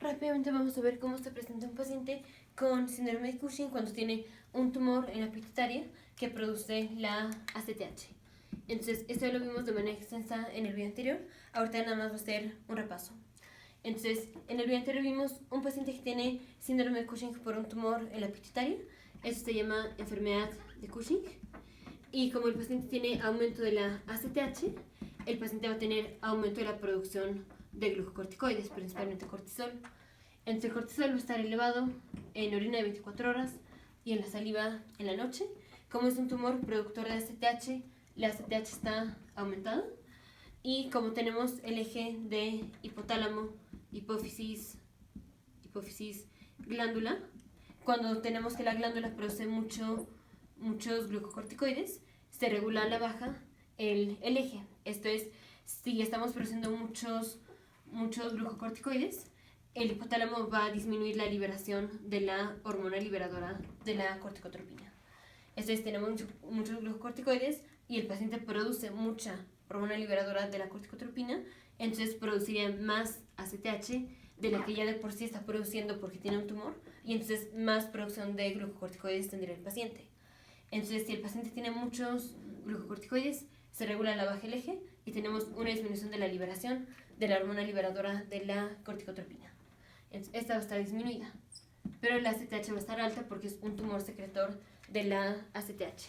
rápidamente vamos a ver cómo se presenta un paciente con síndrome de Cushing cuando tiene un tumor en la pituitaria que produce la ACTH. Entonces, esto lo vimos de manera extensa en el video anterior. Ahorita nada más va a ser un repaso. Entonces, en el video anterior vimos un paciente que tiene síndrome de Cushing por un tumor en la pituitaria. Eso se llama enfermedad de Cushing. Y como el paciente tiene aumento de la ACTH, el paciente va a tener aumento de la producción de glucocorticoides, principalmente cortisol. Entonces el cortisol va a estar elevado en orina de 24 horas y en la saliva en la noche. Como es un tumor productor de ACTH, la ACTH está aumentada. Y como tenemos el eje de hipotálamo, hipófisis, glándula, cuando tenemos que la glándula produce muchos glucocorticoides, se regula a la baja el eje. Esto es, si estamos produciendo muchos glucocorticoides, el hipotálamo va a disminuir la liberación de la hormona liberadora de la corticotropina. Esto es, tenemos muchos glucocorticoides y el paciente produce mucha hormona liberadora de la corticotropina, entonces produciría más ACTH de la que ya de por sí está produciendo porque tiene un tumor, y entonces más producción de glucocorticoides tendría el paciente. Entonces, si el paciente tiene muchos glucocorticoides, se regula la baja el eje y tenemos una disminución de la liberación de la hormona liberadora de la corticotropina. Entonces, esta va a estar disminuida, pero la ACTH va a estar alta porque es un tumor secretor de la ACTH.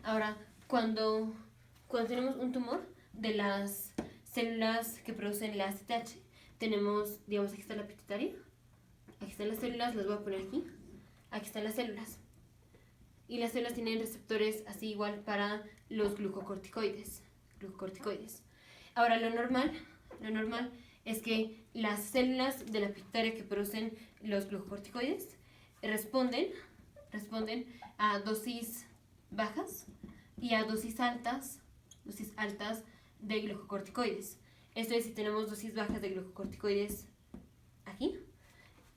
Ahora, cuando tenemos un tumor de las células que producen la ACTH, tenemos, digamos, aquí está la pituitaria, aquí están las células, las voy a poner aquí. Aquí están las células. Y las células tienen receptores así igual para los glucocorticoides. Ahora, lo normal es que las células de la pituitaria que producen los glucocorticoides responden a dosis bajas y a dosis altas de glucocorticoides. Esto es, si tenemos dosis bajas de glucocorticoides aquí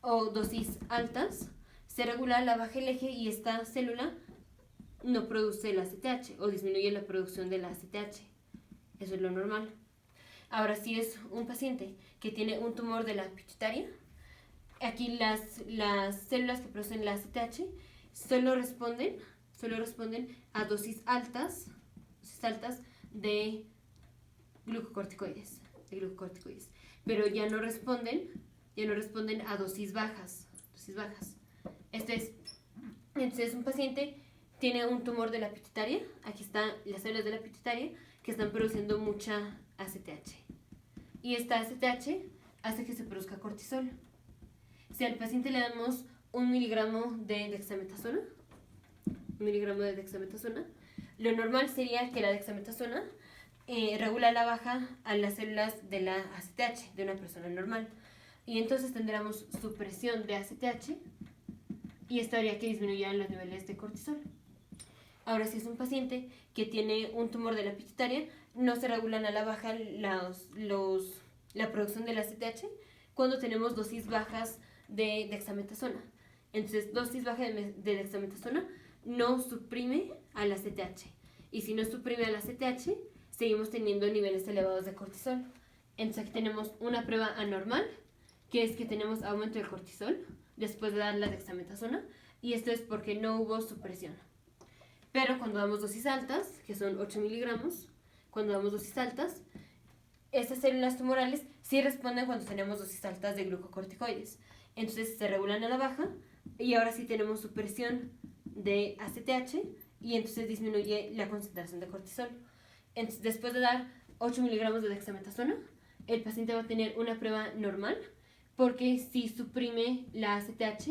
o dosis altas, se regula la baja el eje y esta célula no produce la ACTH o disminuye la producción de la ACTH. Eso es lo normal. Ahora, si es un paciente que tiene un tumor de la pituitaria, aquí las células que producen la ACTH solo responden a dosis altas de glucocorticoides, pero ya no responden a dosis bajas. Esto es, entonces un paciente tiene un tumor de la pituitaria, aquí están las células de la pituitaria que están produciendo mucha ACTH. Y esta ACTH hace que se produzca cortisol. Si al paciente le damos 1 miligramo de dexametasona, lo normal sería que la dexametasona regula la baja a las células de la ACTH de una persona normal. Y entonces tendríamos supresión de ACTH y esto haría que disminuyeran los niveles de cortisol. Ahora, si es un paciente que tiene un tumor de la pituitaria, no se regulan a la baja la producción de la ACTH cuando tenemos dosis bajas de dexametasona. Entonces, dosis baja de dexametasona no suprime a la ACTH. Y si no suprime a la ACTH, seguimos teniendo niveles elevados de cortisol. Entonces, aquí tenemos una prueba anormal, que es que tenemos aumento de cortisol después de dar la dexametasona, y esto es porque no hubo supresión. Pero cuando damos dosis altas, que son 8 miligramos, estas células tumorales sí responden cuando tenemos dosis altas de glucocorticoides. Entonces se regulan a la baja y ahora sí tenemos supresión de ACTH y entonces disminuye la concentración de cortisol. Entonces, después de dar 8 miligramos de dexametasona, el paciente va a tener una prueba normal porque sí suprime la ACTH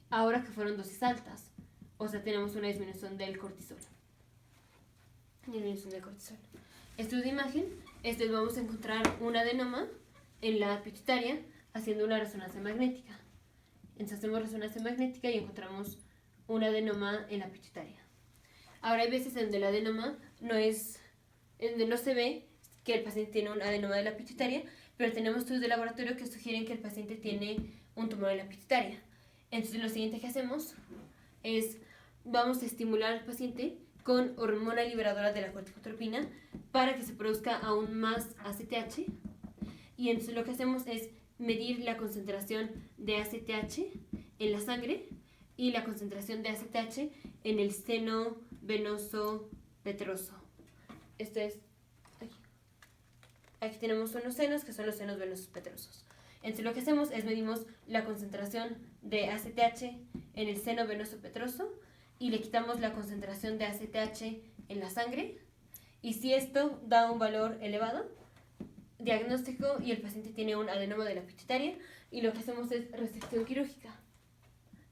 ahora que fueron dosis altas. O sea, tenemos una disminución del cortisol. Estudio de imagen. Vamos a encontrar un adenoma en la pituitaria haciendo una resonancia magnética. Entonces hacemos resonancia magnética y encontramos un adenoma en la pituitaria. Ahora hay veces en donde el adenoma no se ve que el paciente tiene un adenoma de la pituitaria, pero tenemos estudios de laboratorio que sugieren que el paciente tiene un tumor en la pituitaria. Entonces lo siguiente que hacemos es, vamos a estimular al paciente con hormona liberadora de la corticotropina para que se produzca aún más ACTH. Y entonces lo que hacemos es medir la concentración de ACTH en la sangre y la concentración de ACTH en el seno venoso petroso. Esto es aquí. Aquí tenemos unos senos que son los senos venosos petrosos. Entonces lo que hacemos es medimos la concentración de ACTH en el seno venoso petroso y le quitamos la concentración de ACTH en la sangre. Y si esto da un valor elevado, diagnóstico y el paciente tiene un adenoma de la pituitaria, y lo que hacemos es resección quirúrgica.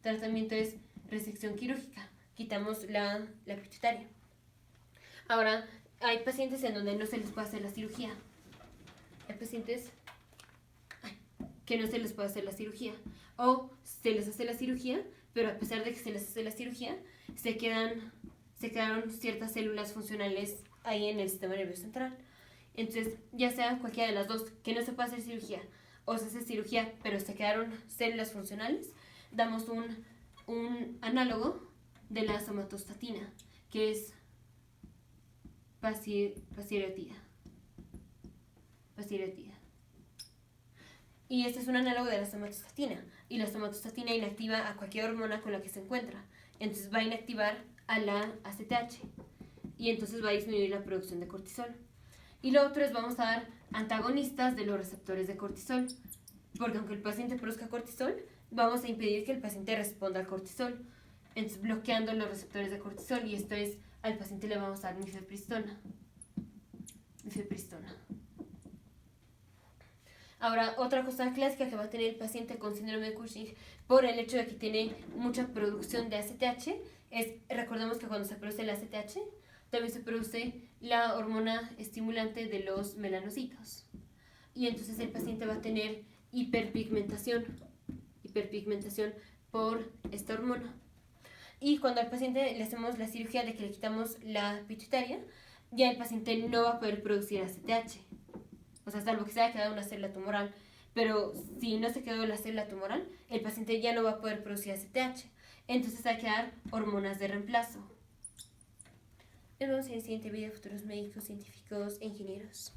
Tratamiento es resección quirúrgica. Quitamos la pituitaria. Ahora, hay pacientes en donde no se les puede hacer la cirugía. Hay pacientes que no se les puede hacer la cirugía. O se les hace la cirugía, pero a pesar de que se les hace la cirugía, se quedaron ciertas células funcionales ahí en el sistema nervioso central. Entonces, ya sea cualquiera de las dos, que no se puede hacer cirugía, o se hace cirugía, pero se quedaron células funcionales, damos un análogo de la somatostatina, que es pasireotida. Y este es un análogo de la somatostatina, y la somatostatina inactiva a cualquier hormona con la que se encuentra. Entonces va a inactivar a la ACTH, y entonces va a disminuir la producción de cortisol. Y lo otro es vamos a dar antagonistas de los receptores de cortisol, porque aunque el paciente produzca cortisol, vamos a impedir que el paciente responda al cortisol, entonces bloqueando los receptores de cortisol, y esto es, al paciente le vamos a dar mifepristona. Ahora, otra cosa clásica que va a tener el paciente con síndrome de Cushing por el hecho de que tiene mucha producción de ACTH es, recordemos que cuando se produce el ACTH, también se produce la hormona estimulante de los melanocitos. Y entonces el paciente va a tener hiperpigmentación por esta hormona. Y cuando al paciente le hacemos la cirugía de que le quitamos la pituitaria, ya el paciente no va a poder producir ACTH. O sea, salvo que se haya quedado una célula tumoral. Pero si no se quedó la célula tumoral, el paciente ya no va a poder producir ACTH. Entonces hay que dar hormonas de reemplazo. Nos vemos en el siguiente video, futuros médicos, científicos e ingenieros.